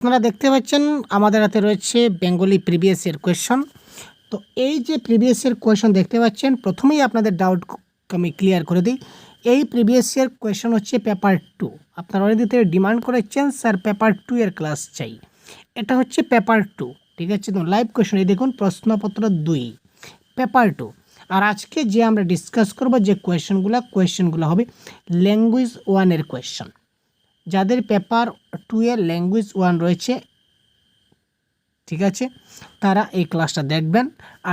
আপনারা দেখতে পাচ্ছেন আমাদের হাতে রয়েছে বেঙ্গলি প্রিভিয়াস ইয়ার কোয়েশ্চন। তো এই যে প্রিভিয়াস ইয়ার কোয়েশ্চন দেখতে পাচ্ছেন, প্রথমেই আপনাদের ডাউট আমি ক্লিয়ার করে দিই। এই প্রিভিয়াস ইয়ার কোয়েশ্চন হচ্ছে পেপার 2। আপনারা অনেকদিন থেকে ডিমান্ড করেছেন স্যার পেপার 2 এর ক্লাস চাই। এটা হচ্ছে পেপার 2, ঠিক আছে? তো লাইভ কোয়েশ্চন এই দেখুন, প্রশ্নপত্র 2 পেপার 2। আর আজকে যে আমরা ডিসকাস করব যে কোয়েশ্চনগুলো হবে ল্যাঙ্গুয়েজ 1 এর কোয়েশ্চন। যাদের পেপার 2 এর ল্যাঙ্গুয়েজ 1 রয়েছে, ঠিক আছে, তারা এই ক্লাসটা দেখবেন।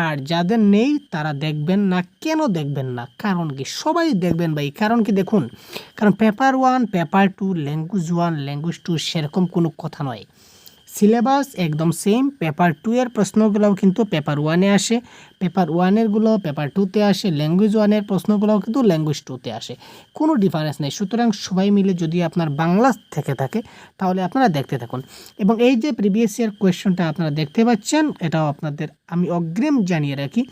আর যাদের নেই তারা দেখবেন না। কেন দেখবেন না? কারণ কি? সবাই দেখবেন ভাই। কারণ কি? দেখুন, কারণ পেপার 1, পেপার 2, ল্যাঙ্গুয়েজ 1, ল্যাঙ্গুয়েজ 2 সেরকম কোনো কথা নয়। সিলেবাস একদম সেম। পেপার 2 এর প্রশ্নগুলোও কিন্তু পেপার 1-এ আসে, পেপার 1-এরগুলো পেপার 2-তে আসে, ল্যাঙ্গুয়েজ 1-এর প্রশ্নগুলোও কিন্তু ল্যাঙ্গুয়েজ 2-তে আসে। কোনো ডিফারেন্স নেই। সুতরাং সবাই মিলে যদি আপনার বাংলা থেকে থাকে তাহলে আপনারা দেখতে থাকুন। এবং এই যে প্রিভিয়াস ইয়ার কোয়েশ্চনটা আপনারা দেখতে পাচ্ছেন, এটাও আপনাদের আমি অগ্রিম জানিয়ে রাখি,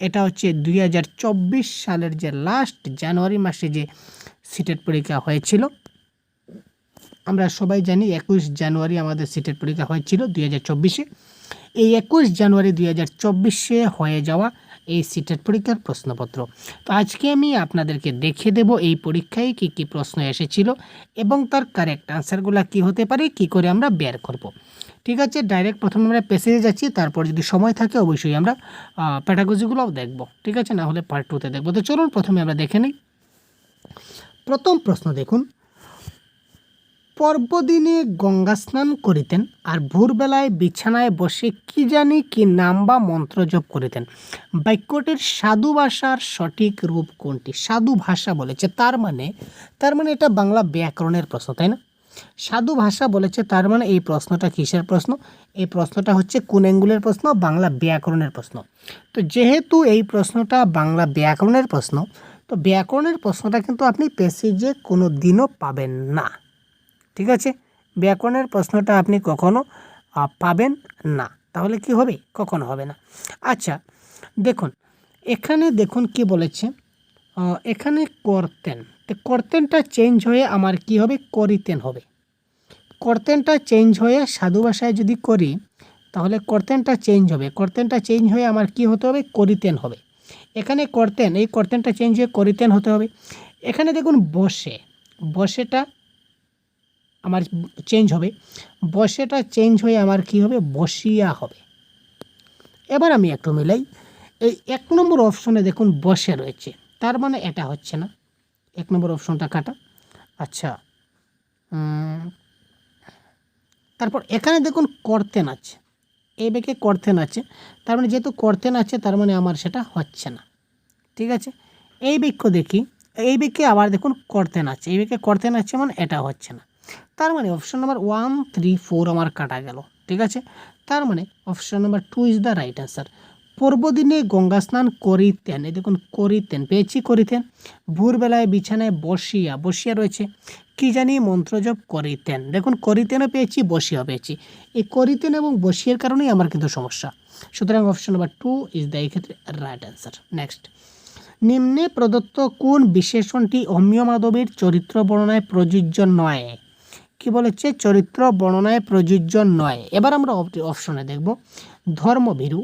এটা হচ্ছে 2024 সালের যে লাস্ট জানুয়ারি মাসে যে সিটেট পরীক্ষা হয়েছিল। আমরা সবাই জানি 21 জানুয়ারি আমাদের সিটেট পরীক্ষা হয়েছিল 2024-এ। এই 21 জানুয়ারি 2024-এ হয়ে যাওয়া এই সিটেট পরীক্ষার প্রশ্নপত্র। তো আজকে আমি আপনাদেরকে দেখিয়ে দেব এই পরীক্ষায় কী কী প্রশ্ন এসেছিল এবং তার কারেক্ট আনসারগুলো কী হতে পারে, কী করে আমরা বের করব। ঠিক আছে, ডাইরেক্ট প্রথমে আমরা প্যাসেজে যাচ্ছি, তারপর যদি সময় থাকে অবশ্যই আমরা প্যাটাগজিগুলোও দেখব। ঠিক আছে, না হলে পার্ট 2-তে দেখব। তো চলুন প্রথমে আমরা দেখে নিই। প্রথম প্রশ্ন দেখুন, পর্বদিনে গঙ্গা স্নান করিতেন আর ভোরবেলায় বিছানায় বসে কি জানি কি নাম বা মন্ত্র জপ করিতেন। বাক্যটির সাধু ভাষার সঠিক রূপ কোনটি? সাধু ভাষা বলেছে, তার মানে এটা বাংলা ব্যাকরণের প্রশ্ন, তাই না? সাধু ভাষা বলেছে, তার মানে এই প্রশ্নটা কিসের প্রশ্ন? এই প্রশ্নটা হচ্ছে কোন অ্যাঙ্গুলের প্রশ্ন? বাংলা ব্যাকরণের প্রশ্ন। তো যেহেতু এই প্রশ্নটা বাংলা ব্যাকরণের প্রশ্ন, তো ব্যাকরণের প্রশ্নটা কিন্তু আপনি প্যাসেজে কোনো দিনও পাবেন না। ঠিক আছে, ব্যাকরণের প্রশ্নটা আপনি কখনো পাবেন না। তাহলে কি হবে? কখনো হবে না। আচ্ছা দেখুন, এখানে দেখুন কি বলেছে, এখানে করতেন, তো করতেনটা চেঞ্জ হয়ে আমার কি হবে? করিতেন হবে। করতেনটা চেঞ্জ হয়ে সাধু ভাষায় যদি করি তাহলে করতেনটা চেঞ্জ হবে। করতেনটা চেঞ্জ হয়ে আমার কি হতে হবে? করিতেন হবে। এখানে করতেন, এই করতেনটা চেঞ্জ হয়ে করিতেন হতে হবে। এখানে দেখুন বসে, বসেটা আমার চেঞ্জ হবে, বসেটা চেঞ্জ হয়ে আমার কি হবে? বসিয়া হবে। এবার আমি একটু মিলাই, এই 1 নম্বর অপশনে দেখুন বসে রয়েছে, তার মানে এটা হচ্ছে না। 1 নম্বর অপশনটা কাটা। আচ্ছা, তারপর এখানে দেখুন করতেন আছে, এই বেঁকে করতেন আছে, তার মানে যেহেতু করতেন আছে তার মানে আমার সেটা হচ্ছে না। ঠিক আছে, এই বাক্য দেখি, এই বাক্যে আবার দেখুন করতেন আছে, এই বাক্যে করতেন আছে মানে এটা হচ্ছে না। তার মানে অপশন নাম্বার 1, 3, 4 আমার কাটা গেল। ঠিক আছে, তার মানে option number 2 is the right answer. পূর্বদিনে গঙ্গা স্নান করিতেন, এই দেখুন করিতেন পেয়েছি, করিতেন। ভোরবেলায় বিছানায় বসিয়া, বসিয়া রয়েছে, কি জানি মন্ত্র জপ করিতেন, দেখুন করিতেনও পেয়েছি, বসিয়া পেয়েছি। এই করিতেন এবং বসিয়ার কারণেই আমার কিন্তু সমস্যা। সুতরাং অপশন নাম্বার 2 ইজ দ্য এই ক্ষেত্রে রাইট অ্যান্সার। নেক্সট, নিম্নে প্রদত্ত কোন বিশেষণটি অমিয় মাধবের চরিত্র বর্ণনায় প্রযোজ্য নয়? কি বলেছে? চরিত্র বর্ণনায় প্রযোজ্য নয়। এবার আমরা অপশনে দেখব, ধর্মভীরু,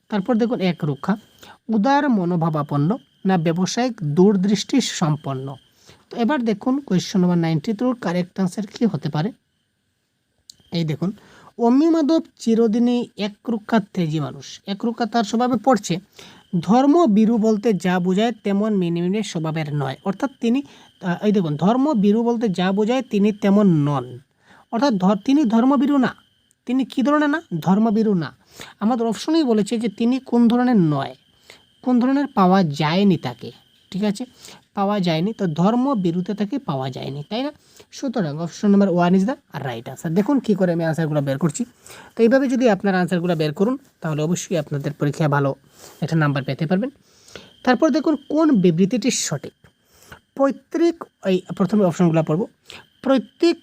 তারপর দেখুন একরুক্ষা, উদার মনোভাবাপন্ন, না ব্যবসায়িক দূরদৃষ্টি সম্পন্ন। তো এবার দেখুন কোয়েশ্চন নাম্বার 92 কারেক্ট আনসার কী হতে পারে? এই দেখুন, অমি মাধব চিরদিনই একরুক্ষা তেজি মানুষ। একরুক্ষা তার স্বভাবে পড়ছে। ধর্মবীরু বলতে যা বোঝায় তেমন মিনিমিনে স্বভাবের নয়, অর্থাৎ তিনি, এই দেখুন ধর্মবীরু বলতে যা বোঝায় তিনি তেমন নন, অর্থাৎ তিনি ধর্মবীরু না। তিনি কী ধরনের না? ধর্মবীরু না। আমাদের অপশনেই বলেছে যে তিনি কোন ধরনের নয়, কোন ধরনের পাওয়া যায়নি তাকে। ঠিক আছে, পাওয়া যায়নি, তো ধর্ম বিরুদ্ধে তাকে পাওয়া যায়নি, তাই না? সুতরাং option number 1 is the right answer. দেখুন কী করে আমি আনসারগুলো বের করছি। তো এইভাবে যদি আপনারা আনসারগুলো বের করুন তাহলে অবশ্যই আপনাদের পরীক্ষায় ভালো একটা নাম্বার পেতে পারবেন। তারপর দেখুন কোন বিবৃতিটি সঠিক। পৈতৃক, এই প্রথমে অপশনগুলো পড়ব। পৈতৃক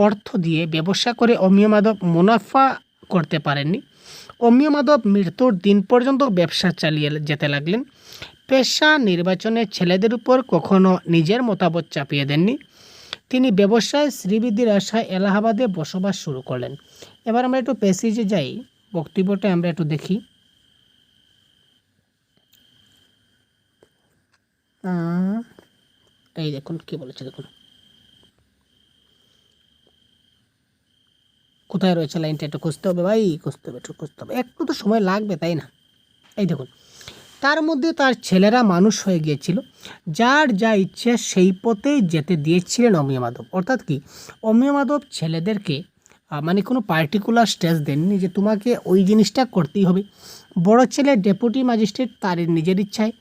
অর্থ দিয়ে ব্যবসা করে অমিয় মাধব মুনাফা করতে পারেননি। অমিয় মাধব মৃত্যুর দিন পর্যন্ত ব্যবসা চালিয়ে যেতে লাগলেন। পেশা নির্বাচনে ছেলেদের উপর কখনো নিজের মতামত চাপিয়ে দেননি। তিনি ব্যবসায় শ্রীবৃদ্ধির আশায় এলাহাবাদে বসবাস শুরু করলেন। এবার আমরা একটু প্যাসেজে যাই, বক্তব্যটা আমরা একটু দেখি। এই দেখুন কি বলেছে, দেখুন কোথায় রয়েছে লাইনটা, একটু খুঁজতে হবে ভাই, খুঁজতে হবে, একটু তো সময় লাগবে তাই না। এই দেখুন, তার মধ্যে তার ছেলেরা মানুষ হয়ে গিয়েছিল, যার যা ইচ্ছে সেই পথেই যেতে দিয়েছিলেন অমিয় মাধব। অর্থাৎ কি, অমিয় মাধব ছেলেদেরকে মানে কোনো পার্টিকুলার স্টেজ দেননি যে তোমাকে ওই জিনিসটা করতেই হবে। বড় ছেলে ডেপুটি ম্যাজিস্ট্রেট, তার নিজের ইচ্ছায়;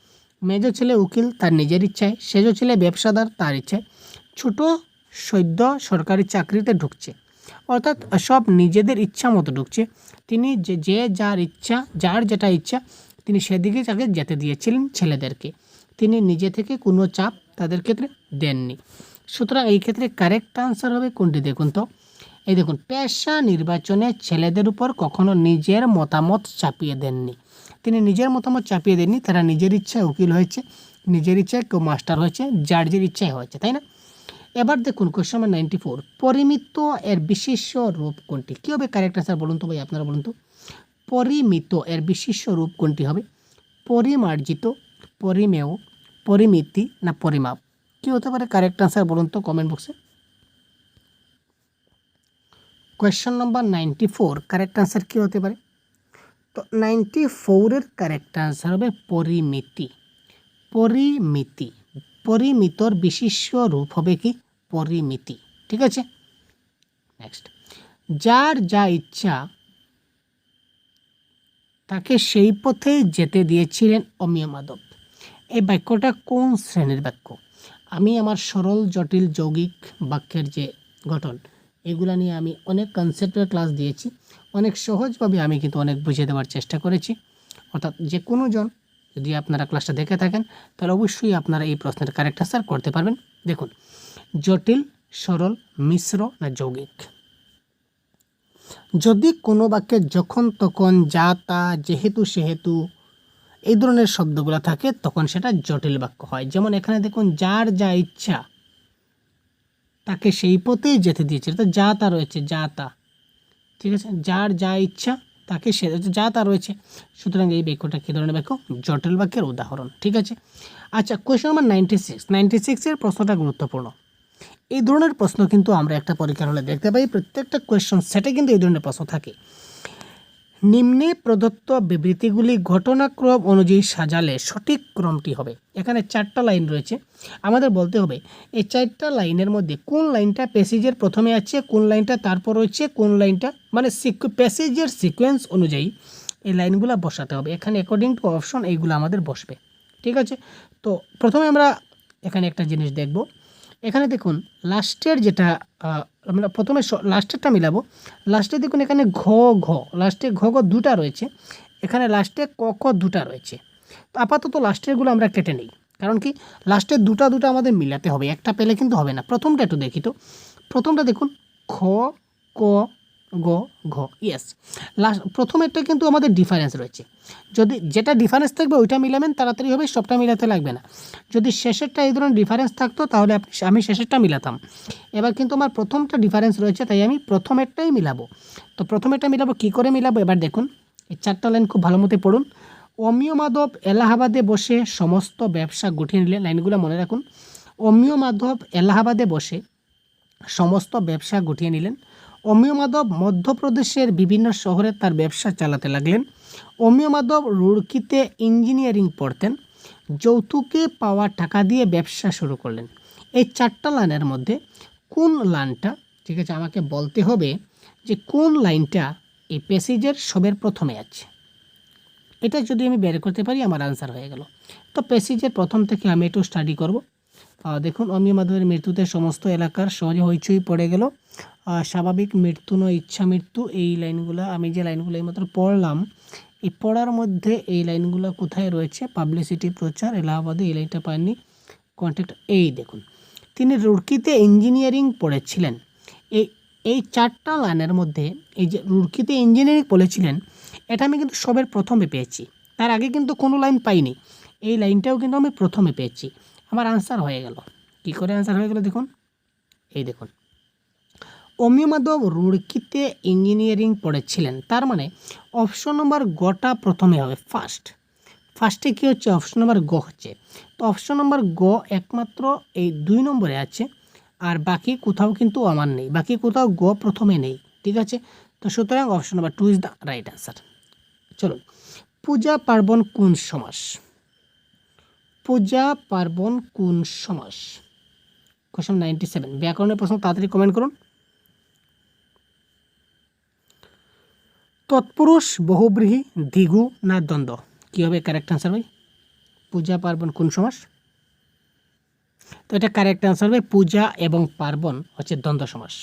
মেজো ছেলে উকিল, তার নিজের ইচ্ছায়; সেজো ছেলে ব্যবসাদার, তার ইচ্ছায়; ছোট সদ্য সরকারি চাকরিতে ঢুকছে। অর্থাৎ সব নিজেদের ইচ্ছা মতো ঢুকছে। তিনি যে যার ইচ্ছা, যার যেটা ইচ্ছা তিনি সেদিকে তাকে যেতে দিয়েছিলেন ছেলেদেরকে। তিনি নিজে থেকে কোনো চাপ তাদের ক্ষেত্রে দেননি। সুতরাং এই ক্ষেত্রে কারেক্ট আনসার হবে কোনটি, দেখুন তো। এই দেখুন, পেশা নির্বাচনে ছেলেদের উপর কখনো নিজের মতামত চাপিয়ে দেননি। তিনি নিজের মতামত চাপিয়ে দেননি, তারা নিজের ইচ্ছায় উকিল হয়েছে, নিজের ইচ্ছায় কেউ মাস্টার হয়েছে, যার যে ইচ্ছায় হয়েছে, তাই না। এবার দেখুন কোয়েশ্চন নাম্বার 94, পরিমিত এর বিশেষ্য রূপ কোনটি? কী হবে কারেক্ট আনসার বলুন তো ভাই, আপনারা বলুন তো। পরিমিত এর বিশেষ্য রূপ কোনটি হবে? পরিমার্জিত, পরিমেয়, পরিমিতি না পরিমাপ? কী হতে পারে কারেক্ট আনসার বলুন তো কমেন্ট বক্সে। কোয়েশ্চন নম্বর 94 কারেক্ট আনসার কী হতে পারে? তো 94-এর কারেক্ট আনসার হবে পরিমিতি। পরিমিতি, পরিমিতর বিশেষ্য রূপ হবে কি? পরিমিতি। ঠিক আছে, নেক্সট, যার যা ইচ্ছা তাকে সেই পথে যেতে দিয়েছিলেন অমিয় মাধব। এই বাক্যটা কোন শ্রেণীর বাক্য? আমি আমার সরল জটিল যৌগিক বাক্যের যে গঠন, এগুলা নিয়ে আমি অনেক কনসেপ্টের ক্লাস দিয়েছি, অনেক সহজভাবে আমি কিন্তু অনেক বুঝিয়ে দেওয়ার চেষ্টা করেছি। অর্থাৎ যে কোনো জন যদি আপনারা ক্লাসটা দেখে থাকেন তাহলে অবশ্যই আপনারা এই প্রশ্নের কারেক্ট আনসার করতে পারবেন। দেখুন, জটিল, সরল, মিশ্র না যৌগিক? যদি কোনো বাক্যে যখন তখন, যা তা, যেহেতু সেহেতু এই ধরনের শব্দগুলো থাকে তখন সেটা জটিল বাক্য হয়। যেমন এখানে দেখুন, যার যা ইচ্ছা তাকে সেই পথেই যেতে দিয়েছে, তো যা তা রয়েছে, যা তা, ঠিক আছে, যার যা ইচ্ছা তাকে সে যা তা রয়েছে। সুতরাং এই বাক্যটা কী ধরনের বাক্য? জটিল বাক্যের উদাহরণ। ঠিক আছে, আচ্ছা, কোয়েশ্চন নাম্বার 96-এর প্রশ্নটা গুরুত্বপূর্ণ। এই ধরনের প্রশ্ন কিন্তু আমরা একটা পরীক্ষার হলে দেখতে পাই, প্রত্যেকটা কোয়েশ্চন সেটে কিন্তু এই ধরনের প্রশ্ন থাকে। নিম্নে প্রদত্ত বিবৃতিগুলি ঘটনাক্রম অনুযায়ী সাজালে সঠিক ক্রমটি হবে। এখানে 4টা লাইন রয়েছে, আমাদের বলতে হবে এই 4টা লাইনের মধ্যে কোন লাইনটা প্যাসেজের প্রথমে আছে, কোন লাইনটা তারপর রয়েছে, কোন লাইনটা মানে প্যাসেজের সিকোয়েন্স অনুযায়ী এই লাইনগুলো বসাতে হবে। এখানে অ্যাকর্ডিং টু অপশন এইগুলো আমাদের বসবে। ঠিক আছে, তো প্রথমে আমরা এখানে একটা জিনিস দেখব। এখানে দেখুন লাস্টের যেটা আমরা প্রথমে লাস্টেরটা মিলাবো। লাস্টে দেখুন এখানে ঘ ঘ, লাস্টে ঘ ঘ দুটা রয়েছে, এখানে লাস্টে ক ক দুটা রয়েছে। তো আপাতত লাস্টেরগুলো আমরা কেটে নিই, কারণ কি লাস্টের দুটা আমাদের মিলাতে হবে, একটা পেলে কিন্তু হবে না। প্রথমটা একটু দেখি তো, প্রথমটা দেখুন খ ক গ ঘ, ইয়েস, লাস্ট প্রথমেরটা কিন্তু আমাদের ডিফারেন্স রয়েছে। যদি যেটা ডিফারেন্স থাকবে ওইটা মিলাবেন তাড়াতাড়ি হবে, সবটা মিলাতে লাগবে না। যদি শেষেরটা এই ধরনের ডিফারেন্স থাকতো তাহলে আমি শেষেরটা মিলাতাম। এবার কিন্তু আমার প্রথমটা ডিফারেন্স রয়েছে, তাই আমি প্রথমেরটাই মিলাবো। তো প্রথমেরটা মিলাবো, কী করে মিলাবো এবার দেখুন। এই 4টা লাইন খুব ভালো মতো পড়ুন। অমিয় মাধব এলাহাবাদে বসে সমস্ত ব্যবসা গুটিয়ে নিলেন। লাইনগুলো মনে রাখুন। অমিয় মাধব এলাহাবাদে বসে সমস্ত ব্যবসা গুটিয়ে নিলেন। অমিয় মাধব মধ্যপ্রদেশের বিভিন্ন শহরে তার ব্যবসা চালাতে লাগলেন। অমিয় মাধব রুড়কিতে ইঞ্জিনিয়ারিং পড়তেন। যৌতুকে পাওয়া টাকা দিয়ে ব্যবসা শুরু করলেন। এই 4টা লাইনের মধ্যে কোন লাইনটা, ঠিক আছে, আমাকে বলতে হবে যে কোন লাইনটা এই প্যাসেজের সবের প্রথমে আছে। এটা যদি আমি বের করতে পারি আমার আনসার হয়ে গেল। তো প্যাসেজের প্রথম থেকে আমি একটু স্টাডি করব। দেখুন, অমিয় মাধবের মৃত্যুতে সমস্ত এলাকার সহজে হইচই পড়ে গেল। স্বাভাবিক মৃত্যু নয়, ইচ্ছা মৃত্যু। এই লাইনগুলো আমি যে লাইনগুলো এইমাত্র পড়লাম, এই পড়ার মধ্যে এই লাইনগুলো কোথায় রয়েছে? পাবলিসিটি, প্রচার, এলাহাবাদে, এই লাইনটা পাননি। কন্ট্যাক্ট, এই দেখুন, তিনি রুড়কিতে ইঞ্জিনিয়ারিং পড়েছিলেন। এই 4টা লাইনের মধ্যে এই যে রুড়কিতে ইঞ্জিনিয়ারিং পড়েছিলেন, এটা আমি কিন্তু সবের প্রথমে পেয়েছি, তার আগে কিন্তু কোনো লাইন পাইনি। এই লাইনটাও কিন্তু আমি প্রথমে পেয়েছি, আমার আনসার হয়ে গেল। কী করে আনসার হয়ে গেল দেখুন, এই দেখুন, অমিয় মাধব রুড়কিতে ইঞ্জিনিয়ারিং পড়েছিলেন, তার মানে অপশন নম্বর গটা প্রথমে হবে। ফার্স্টে কী হচ্ছে, অপশন নম্বর গ হচ্ছে। তো অপশন নম্বর গ একমাত্র এই 2 নম্বরে আছে, আর বাকি কোথাও কিন্তু আমার নেই, বাকি কোথাও গ প্রথমে নেই, ঠিক আছে। তো সুতরাং option number 2 is the right answer. চলুন, পূজা পার্বণ কোন সমাস? পূজা পার্বণ কোন সমাস? কোশ্চেন 97, ব্যাকরণের প্রশ্ন, তাড়াতাড়ি কমেন্ট করুন। তৎপুরুষ, বহুব্রীহি, দ্বিগু না দ্বন্দ্ব? কী হবে কারেক্ট আনসার ভাই? পূজা পার্বণ কোন সমাস? তো এটা কারেক্ট আনসার হবে পূজা এবং পার্বণ হচ্ছে দ্বন্দ্ব সমাস।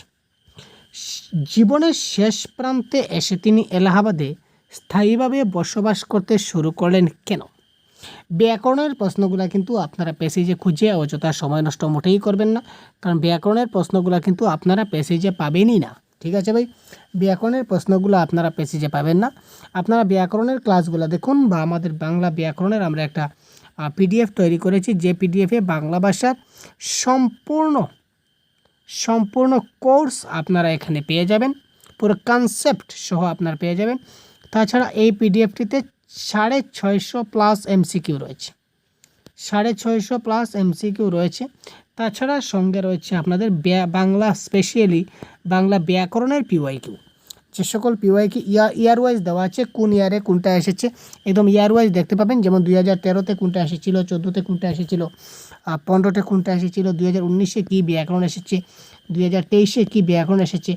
জীবনের শেষ প্রান্তে এসে তিনি এলাহাবাদে স্থায়ীভাবে বসবাস করতে শুরু করলেন কেন? ব্যাকরণের প্রশ্নগুলো কিন্তু আপনারা প্যাসেজে খুঁজে অযথা সময় নষ্ট মোটেই করবেন না, কারণ ব্যাকরণের প্রশ্নগুলো কিন্তু আপনারা প্যাসেজে পাবেনই না, ঠিক আছে ভাই? ব্যাকরণের প্রশ্নগুলো আপনারা প্যাসেজে পাবেন না। আপনারা ব্যাকরণের ক্লাসগুলো দেখুন, বা আমাদের বাংলা ব্যাকরণের আমরা একটা পিডিএফ তৈরি করেছি, যে পিডিএফে বাংলা ভাষার সম্পূর্ণ কোর্স আপনারা এখানে পেয়ে যাবেন, পুরো কনসেপ্ট সহ আপনারা পেয়ে যাবেন। তাছাড়া এই পিডিএফটিতে 650+ এমসিকিউ রয়েছে, 650 প্লাস এমসিকিউ রয়েছে। তাছাড়া সঙ্গে রয়েছে আপনাদের বাংলা, স্পেশালি বাংলা ব্যাকরণের পিওয়াইকিউ, যে সকল পিওয়াইকিউ ইয়ার ওয়াইজ দেওয়া আছে, কোন ইয়ারে কোনটা এসেছে একদম ইয়ার ওয়াইজ দেখতে পাবেন। যেমন 2013-তে কোনটা এসেছিল, 14-তে কোনটা এসেছিল, 15-তে কোনটা এসেছিল, 2019-এ কী ব্যাকরণ এসেছে, 2023-এ কী ব্যাকরণ এসেছে,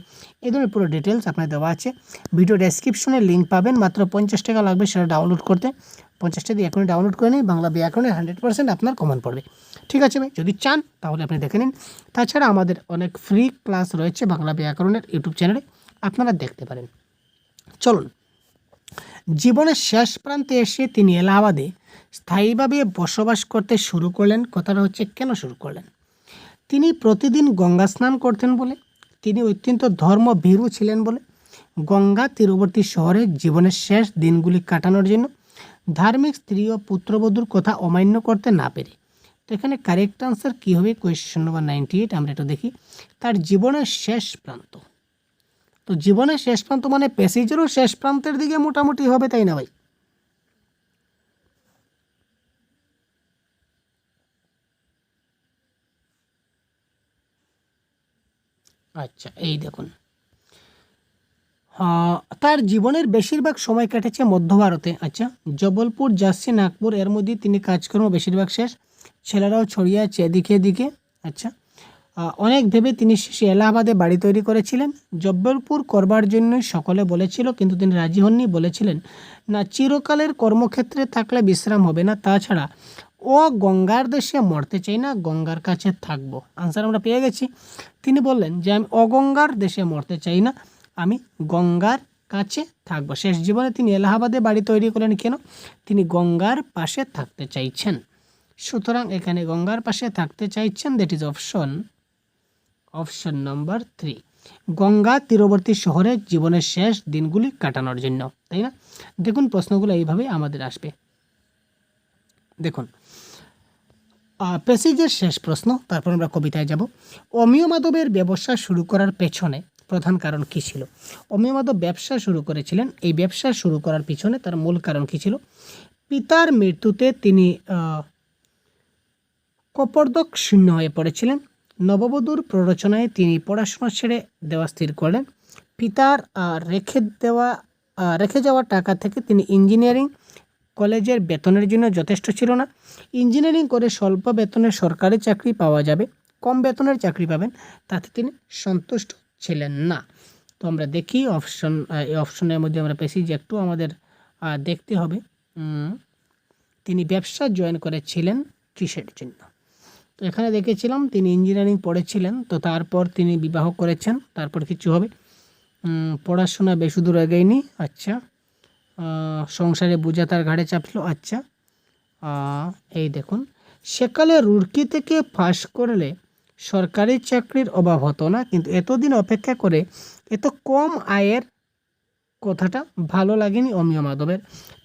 এই ধরনের পুরো ডিটেলস আপনার দেওয়া আছে। ভিডিও ডেসক্রিপশনে লিঙ্ক পাবেন, মাত্র 50 টাকা লাগবে সেটা ডাউনলোড করতে। 50 টাকা দিয়ে এখনই ডাউনলোড করে নিন, বাংলা ব্যাকরণের 100% আপনার কমন পড়বে, ঠিক আছে ভাই? যদি চান তাহলে আপনি দেখে নিন। তাছাড়া আমাদের অনেক ফ্রি ক্লাস রয়েছে বাংলা ব্যাকরণের ইউটিউব চ্যানেলে, আপনারা দেখতে পারেন। চলুন, জীবনের শেষ প্রান্তে এসে তিনি এলাহাবাদে স্থায়ীভাবে বসবাস করতে শুরু করলেন। কথাটা হচ্ছে কেন শুরু করলেন? তিনি প্রতিদিন গঙ্গা স্নান করতেন বলে, তিনি অত্যন্ত ধর্মভীরু ছিলেন বলে, গঙ্গা তীরবর্তী শহরে জীবনের শেষ দিনগুলি কাটানোর জন্য, ধার্মিক স্ত্রী ও পুত্রবধূর কথা অমান্য করতে না পেরে। তো এখানে কারেক্ট আনসার কী হবে? কোয়েশ্চেন নম্বর 98, আমরা এটা দেখি। তার জীবনের শেষ প্রান্ত, তো জীবনের শেষ প্রান্ত মানে প্যাসেজেরও শেষ প্রান্তের দিকে মোটামুটি হবে, তাই না ভাই? আচ্ছা, এই দেখুন, তার জীবনের বেশিরভাগ সময় কেটেছে মধ্য ভারতে। আচ্ছা, জবলপুর, ঝাঁসি, নাগপুর, এর মধ্যে তিনি কাজকর্ম বেশিরভাগ শেষ, ছেলেরাও ছড়িয়ে আছে এদিকে এদিকে। আচ্ছা, অনেক ভেবে তিনি শেষে এলাহাবাদে বাড়ি তৈরি করেছিলেন। জব্বলপুর করবার জন্য সকলে বলেছিল, কিন্তু তিনি রাজি হননি, বলেছিলেন না, চিরকালের কর্মক্ষেত্রে থাকলে বিশ্রাম হবে না, তাছাড়া ও গঙ্গার দেশে মরতে চাই না, গঙ্গার কাছে থাকবো। আনসার আমরা পেয়ে গেছি। তিনি বললেন যে আমি অগঙ্গার দেশে মরতে চাই না, আমি গঙ্গার কাছে থাকবো। শেষ জীবনে তিনি এলাহাবাদে বাড়ি তৈরি করেন কেন? তিনি গঙ্গার পাশে থাকতে চাইছেন। সুতরাং এখানে গঙ্গার পাশে থাকতে চাইছেন, that is option number 3, Ganga তীরবর্তী শহরে জীবনের শেষ দিনগুলি কাটানোর জন্য, তাই না? দেখুন, প্রশ্নগুলো এইভাবে আমাদের আসবে। দেখুন, প্যাসেজের শেষ প্রশ্ন, তারপর আমরা কবিতায় যাব। অমিয় মাধবের ব্যবসা শুরু করার পেছনে প্রধান কারণ কী ছিল? অমিয় মাধব ব্যবসা শুরু করেছিলেন, এই ব্যবসা শুরু করার পিছনে তার মূল কারণ কী ছিল? পিতার মৃত্যুতে তিনি কপর্দক শূন্য হয়ে পড়েছিলেন। নববধূর প্ররোচনায় তিনি পড়াশোনা ছেড়ে দেওয়া স্থির করলেন। পিতার রেখে যাওয়া টাকা থেকে তিনি ইঞ্জিনিয়ারিং কলেজের বেতনের জন্য যথেষ্ট ছিল না। ইঞ্জিনিয়ারিং করে স্বল্প বেতনের সরকারি চাকরি পাওয়া যাবে, কম বেতনের চাকরি পাবেন, তাতে তিনি সন্তুষ্ট ছিলেন না। তো আমরা দেখি এই অপশনের মধ্যে আমরা পেয়েছি যে একটু আমাদের দেখতে হবে, তিনি ব্যবসা জয়েন করেছিলেন কিসের জন্য। তো এখানে দেখেছিলাম তিনি ইঞ্জিনিয়ারিং পড়েছিলেন, তো তারপর তিনি বিবাহ করেছেন, তারপর কিছু হবে, পড়াশোনা বেশি দূর এগোয়নি। আচ্ছা, সংসারে বোঝা তার ঘাড়ে চাপলো। আচ্ছা, এই দেখুন, সেকালে রুড়কি থেকে পাশ করলে সরকারি চাকরির অভাব হতো না, কিন্তু এতদিন অপেক্ষা করে এত কম আয়ের কথাটা ভালো লাগেনি অমিয় মাধবের,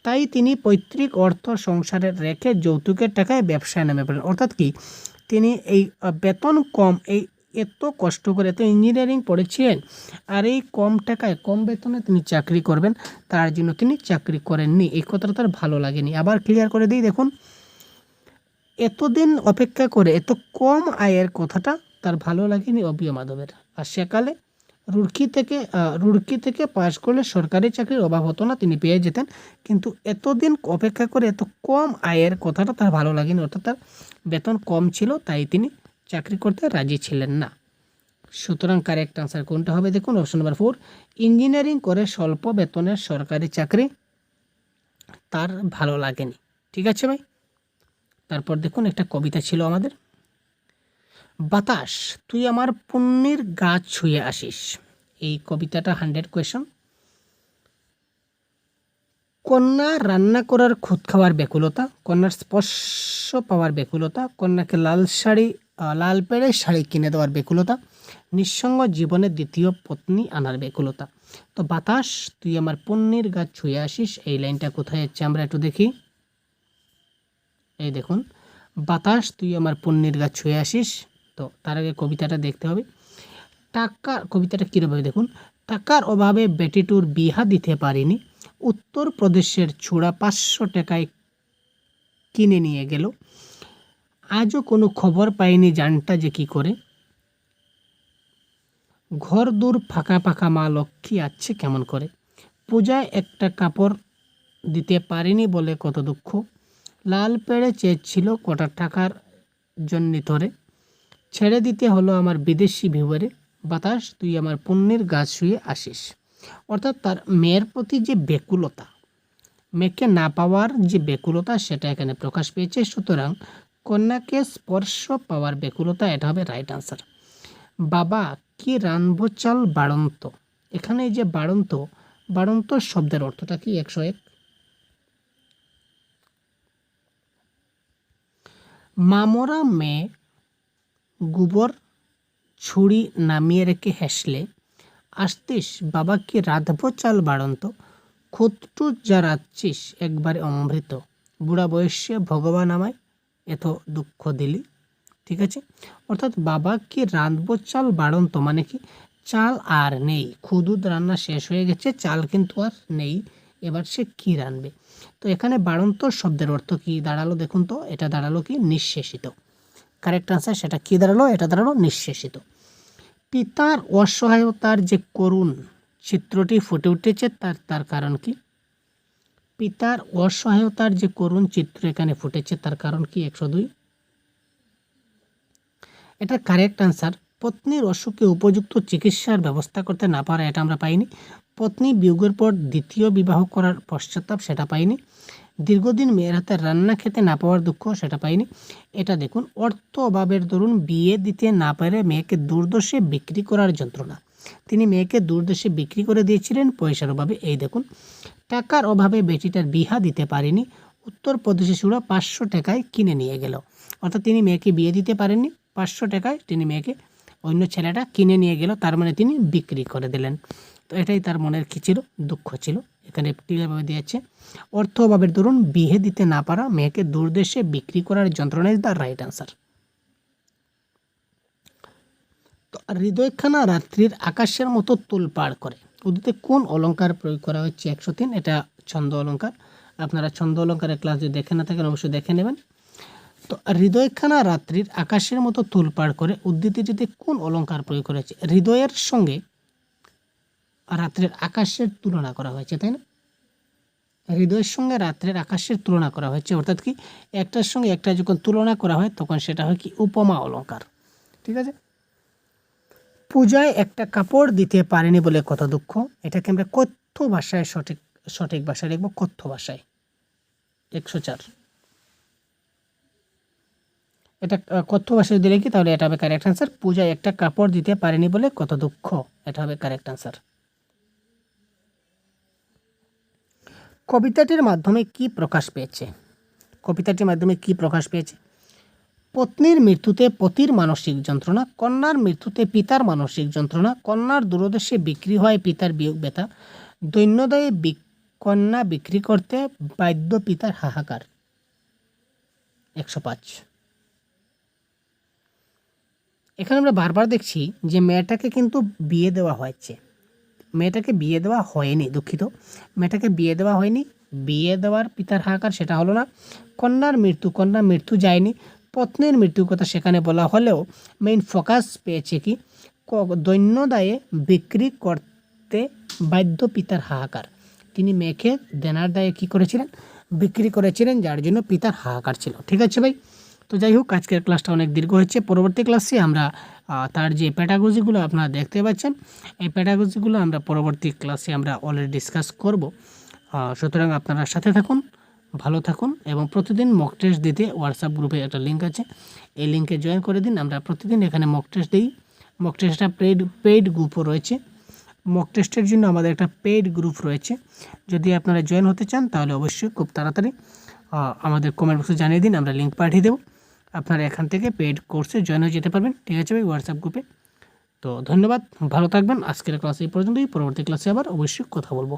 তাই তিনি পৈতৃক অর্থ সংসারে রেখে যৌতুকের টাকায় ব্যবসায় নেমে পড়েন। অর্থাৎ কি, তিনি এই বেতন কম, এই এত কষ্ট করে, এত ইঞ্জিনিয়ারিং পড়েছিলেন, আর এই কম টাকায় কম বেতনে তিনি চাকরি করবেন, তার জন্য তিনি চাকরি করেননি। এই কথাটা তার ভালো লাগেনি। আবার ক্লিয়ার করে দিই, দেখুন, এতদিন অপেক্ষা করে এত কম আয়ের কথাটা তার ভালো লাগেনি অবিয় মাধবের। আর সেকালে রুড়কি থেকে পাশ করলে সরকারি চাকরির অভাব হতো না, তিনি পেয়ে যেতেন। কিন্তু এতদিন অপেক্ষা করে এত কম আয়ের কথাটা তার ভালো লাগেনি, অর্থাৎ তার বেতন কম ছিল, তাই তিনি চাকরি করতে রাজি ছিলেন না। সুতরাং কারেক্ট আনসার কোনটা হবে? দেখুন অপশন নাম্বার 4, ইঞ্জিনিয়ারিং করে স্বল্প বেতনের সরকারি চাকরি তার ভালো লাগেনি। ঠিক আছে ভাই। তারপর দেখুন একটা কবিতা ছিল আমাদের, বাতাস তুই আমার পুণ্যের গাছ ছুঁয়ে আসিস। এই কবিতাটা 100 কোয়েশন। কন্যা রান্না করার খুদ খাওয়ার ব্যাকুলতা, কন্যার স্পর্শ পাওয়ার ব্যাকুলতা, কন্যাকে লাল পেড়ে শাড়ি কিনে দেওয়ার ব্যাকুলতা, নিঃসঙ্গ জীবনের দ্বিতীয় পত্নী আনার ব্যাকুলতা। তো বাতাস তুই আমার পুণ্যের গাছ ছুঁয়ে আসিস, এই লাইনটা কোথায় হচ্ছে আমরা একটু দেখি। এই দেখুন, বাতাস তুই আমার পুণ্যের গাছ ছুঁয়ে আসিস। তো তার আগে কবিতাটা দেখতে হবে। কবিতাটা কীভাবে দেখুন, টাকার অভাবে বেটিটুর বিহা দিতে পারিনি, উত্তরপ্রদেশের ছোড়া 500 টাকায় কিনে নিয়ে গেল, আজও কোনো খবর পাইনি জানটা যে কি করে, ঘর দূর ফাঁকা ফাঁকা মা লক্ষ্মী আছে কেমন করে, পূজায় একটা কাপড় দিতে পারিনি বলে কত দুঃখ, লাল পেড়ে চেয়েছিল কটা টাকার জন্য ধরে, ছেড়ে দিতে হলো আমার বিদেশি ভিউয়ারে, বাতাস তুই আমার পুণ্যের গাছ শুয়ে আসিস। অর্থাৎ তার মেয়ের প্রতি যে ব্যাকুলতা, মেয়েকে না পাওয়ার যে ব্যাকুলতা, সেটা এখানে প্রকাশ পেয়েছে। সুতরাং কন্যাকে স্পর্শ পাওয়ার ব্যাকুলতা, এটা হবে রাইট আনসার। বাবা কি রানবো চাল বাড়ন্ত, এখানে এই যে বাড়ন্ত শব্দের অর্থটা কি? 101। মামরা মেয়ে গোবর ছুরি নামিয়ে রেখে হেসলে, আসতিস বাবা কি রাঁধবো চাল বাড়ন্ত, খুদটু যা রাঁধছিস একবারে অমৃত, বুড়া বয়সে ভগবান আমায় এত দুঃখ দিলি। ঠিক আছে, অর্থাৎ বাবা কি রাঁধবো চাল বাড়ন্ত মানে কি, চাল আর নেই, খুদুদ রান্না শেষ হয়ে গেছে, চাল কিন্তু আর নেই, এবার সে কি রাঁধবে। তো এখানে বাড়ন্ত শব্দের অর্থ কি দাঁড়ালো দেখুন তো, এটা দাঁড়ালো কি নিঃশেষিত। কারেক্ট আনসার সেটা কি দাঁড়ালো? এটা দাঁড়ালো নিঃশেষিত। পিতার অসহায়তার যে করুণ চিত্রটি ফুটে উঠেছে, তার কারণ কি? পিতার অসহায়তার যে করুণ চিত্র এখানে ফুটেছে, তার কারণ কি? 102। এটা কারেক্ট আনসার। পত্নীর অসুখে উপযুক্ত চিকিৎসার ব্যবস্থা করতে না পারা, এটা আমরা পাইনি। পত্নী বিয়োগের পর দ্বিতীয় বিবাহ করার পশ্চাতাপ, সেটা পাইনি। দীর্ঘদিন মেয়ের হাতে রান্না খেতে না পাওয়ার দুঃখ, সেটা পাইনি। এটা দেখুন, অর্থ অভাবের দরুন বিয়ে দিতে না পারে মেয়েকে দূরদেশে বিক্রি করার যন্ত্রণা, তিনি মেয়েকে দূরদেশে বিক্রি করে দিয়েছিলেন পয়সার অভাবে। এই দেখুন, টাকার অভাবে বেটিটার বিহা দিতে পারেনি, উত্তরপ্রদেশে সুরা 500 টাকায় কিনে নিয়ে গেল। অর্থাৎ তিনি মেয়েকে বিয়ে দিতে পারেননি, 500 টাকায় তিনি মেয়েকে অন্য ছেলেটা কিনে নিয়ে গেল, তার মানে তিনি বিক্রি করে দিলেন। তো এটাই তার মনের কি ছিল? দুঃখ ছিল। এখানে ক্লিয়ারভাবে দিয়েছে, অর্থ অভাবের দরুন বিয়ে দিতে না পারা মেয়েকে দূরদেশে বিক্রি করার যন্ত্রণা ইজ দ্য রাইট আনসার। তো হৃদয়খানা রাত্রির আকাশের মতো তোলপাড় করে, উর্দুতে কোন অলঙ্কার প্রয়োগ করা হচ্ছে? 103। এটা ছন্দ অলঙ্কার। আপনারা ছন্দ অলঙ্কারের ক্লাস যদি দেখে না থাকেন অবশ্যই দেখে নেবেন। তো হৃদয়খানা রাত্রির আকাশের মতো তোলপাড় করে উদ্ধৃতিটিতে কোন অলঙ্কার প্রয়োগ করেছে? হৃদয়ের সঙ্গে রাত্রের আকাশের তুলনা করা হয়েছে, তাই না? হৃদয়ের সঙ্গে রাত্রের আকাশের তুলনা করা হয়েছে, অর্থাৎ কি একটার সঙ্গে একটা যখন তুলনা করা হয় তখন সেটা হয় কি উপমা অলঙ্কার। ঠিক আছে। পূজায় একটা কাপড় দিতে পারেনি বলে কত দুঃখ, এটাকে আমরা কথ্য ভাষায় সঠিক ভাষায় লিখব, কথ্য ভাষায়। 104। এটা কথ্য ভাষায় যদি লিখি তাহলে এটা হবে কারেক্ট আনসার। পূজায় একটা কাপড় দিতে পারেনি বলে কত দুঃখ, এটা হবে কারেক্ট আনসার। কবিতাটির মাধ্যমে কি প্রকাশ পেয়েছে? কবিতাটির মাধ্যমে কি প্রকাশ পেয়েছে? পত্নীর মৃত্যুতে পতির মানসিক যন্ত্রণা, কন্যার মৃত্যুতে পিতার মানসিক যন্ত্রণা, কন্যার দূরদেশে বিক্রি হয় পিতার বিয়োগ ব্যথা, দৈন্যদায়ে কন্যা বিক্রি করতে বাধ্য পিতার হাহাকার। 105। এখানে আমরা বারবার দেখছি যে মেয়েটাকে কিন্তু বিয়ে দেওয়া হয়েছে, মেয়েটাকে বিয়ে দেওয়া হয়নি, দুঃখিত, মেয়েটাকে বিয়ে দেওয়া হয়নি। বিয়ে দেওয়ার পিতার হাহাকার সেটা হলো না। কন্যার মৃত্যু যায়নি। পত্নীর মৃত্যুর কথা সেখানে বলা হলেও মেইন ফোকাস পেয়েছে কি দৈন্যদায়ে বিক্রি করতে বাধ্য পিতার হাহাকার। তিনি মেয়েকে দেনার দায়ে কী করেছিলেন, বিক্রি করেছিলেন, যার জন্য পিতার হাহাকার ছিল। ঠিক আছে ভাই, তো যাই হোক আজকের ক্লাসটা অনেক দীর্ঘ হচ্ছে। পরবর্তী ক্লাসে আমরা তার যে প্যাডাগজিগুলো আপনারা দেখতে পাচ্ছেন, এই প্যাডাগজিগুলো আমরা পরবর্তী ক্লাসে আমরা অলরেডি ডিসকাস করব। সুতরাং আপনারা সাথে থাকুন, ভালো থাকুন এবং প্রতিদিন মক টেস্ট দিতে হোয়াটসঅ্যাপ গ্রুপে একটা লিঙ্ক আছে, এই লিঙ্কে জয়েন করে দিন। আমরা প্রতিদিন এখানে মক টেস্ট দিই। মক টেস্টটা পেইড গ্রুপও রয়েছে। মক টেস্টের জন্য আমাদের একটা পেইড গ্রুপ রয়েছে। যদি আপনারা জয়েন হতে চান তাহলে অবশ্যই খুব তাড়াতাড়ি আমাদের কমেন্ট বক্সে জানিয়ে দিন, আমরা লিঙ্ক পাঠিয়ে দেবো। আপনারা এখান থেকে পেইড কোর্সে জয়েন হয়ে যেতে পারবেন। ঠিক আছে ভাই, হোয়াটসঅ্যাপ গ্রুপে। তো ধন্যবাদ, ভালো থাকবেন। আজকের ক্লাস এই পর্যন্তই। পরবর্তী ক্লাসে আবার অবশ্যই কথা বলবো।